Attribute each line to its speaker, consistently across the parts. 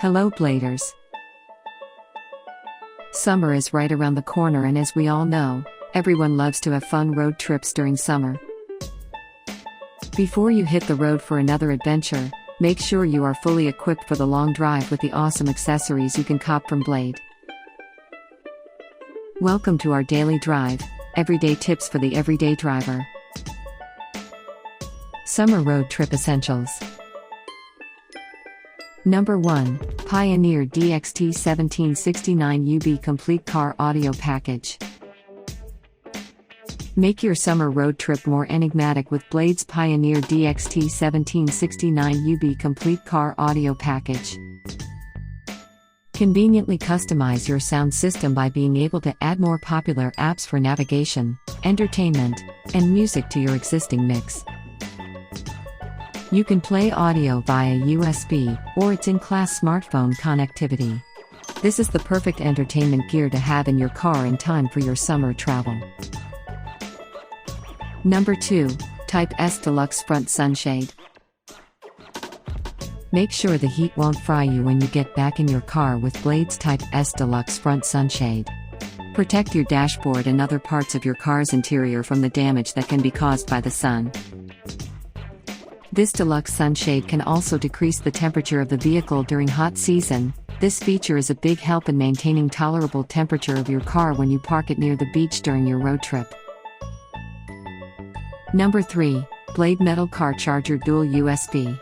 Speaker 1: Hello Bladers! Summer is right around the corner, and as we all know, everyone loves to have fun road trips during summer. Before you hit the road for another adventure, make sure you are fully equipped for the long drive with the awesome accessories you can cop from Blade. Welcome to our daily drive, everyday tips for the everyday driver. Summer road trip essentials. Number 1. Pioneer DXT1769UB Complete Car Audio Package. Make your summer road trip more enigmatic with Blade's Pioneer DXT1769UB Complete Car Audio Package. Conveniently customize your sound system by being able to add more popular apps for navigation, entertainment, and music to your existing mix. You can play audio via USB or its in-class smartphone connectivity. This is the perfect entertainment gear to have in your car in time for your summer travel. Number 2. Type S Deluxe Front Sunshade. Make sure the heat won't fry you when you get back in your car with Blade's Type S Deluxe Front Sunshade. Protect your dashboard and other parts of your car's interior from the damage that can be caused by the sun. This deluxe sunshade can also decrease the temperature of the vehicle during hot season. This feature is a big help in maintaining tolerable temperature of your car when you park it near the beach during your road trip. Number 3. Blade Metal Car Charger Dual USB.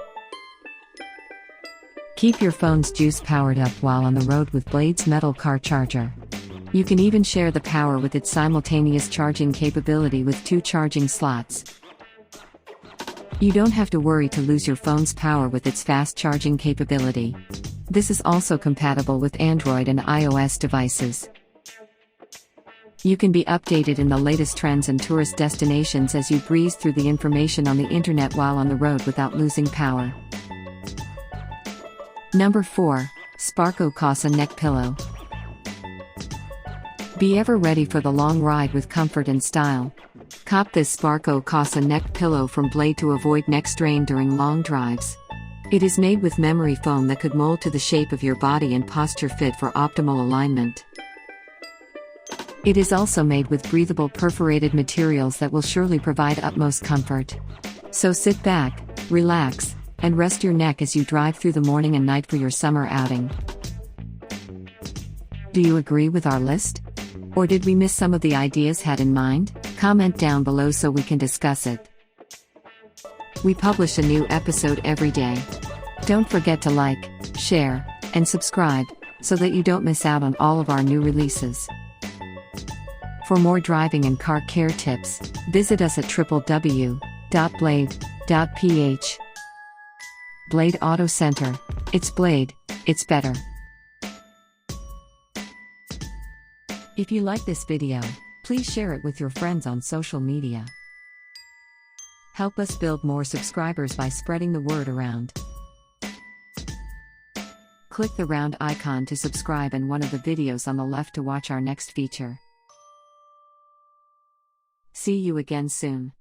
Speaker 1: Keep your phone's juice powered up while on the road with Blade's Metal Car Charger. You can even share the power with its simultaneous charging capability with 2 charging slots. You don't have to worry to lose your phone's power with its fast charging capability. This is also compatible with Android and iOS devices. You can be updated in the latest trends and tourist destinations as you breeze through the information on the internet while on the road without losing power. Number 4. Sparco Casa Neck Pillow. Be ever ready for the long ride with comfort and style. Cop this Sparco Casa neck pillow from Blade to avoid neck strain during long drives. It is made with memory foam that could mold to the shape of your body and posture fit for optimal alignment. It is also made with breathable perforated materials that will surely provide utmost comfort. So sit back, relax, and rest your neck as you drive through the morning and night for your summer outing. Do you agree with our list? Or did we miss some of the ideas had in mind? Comment down below so we can discuss it. We publish a new episode every day. Don't forget to like, share, and subscribe, so that you don't miss out on all of our new releases. For more driving and car care tips, visit us at www.blade.ph. Blade Auto Center. It's Blade, it's better. If you like this video, please share it with your friends on social media. Help us build more subscribers by spreading the word around. Click the round icon to subscribe and one of the videos on the left to watch our next feature. See you again soon.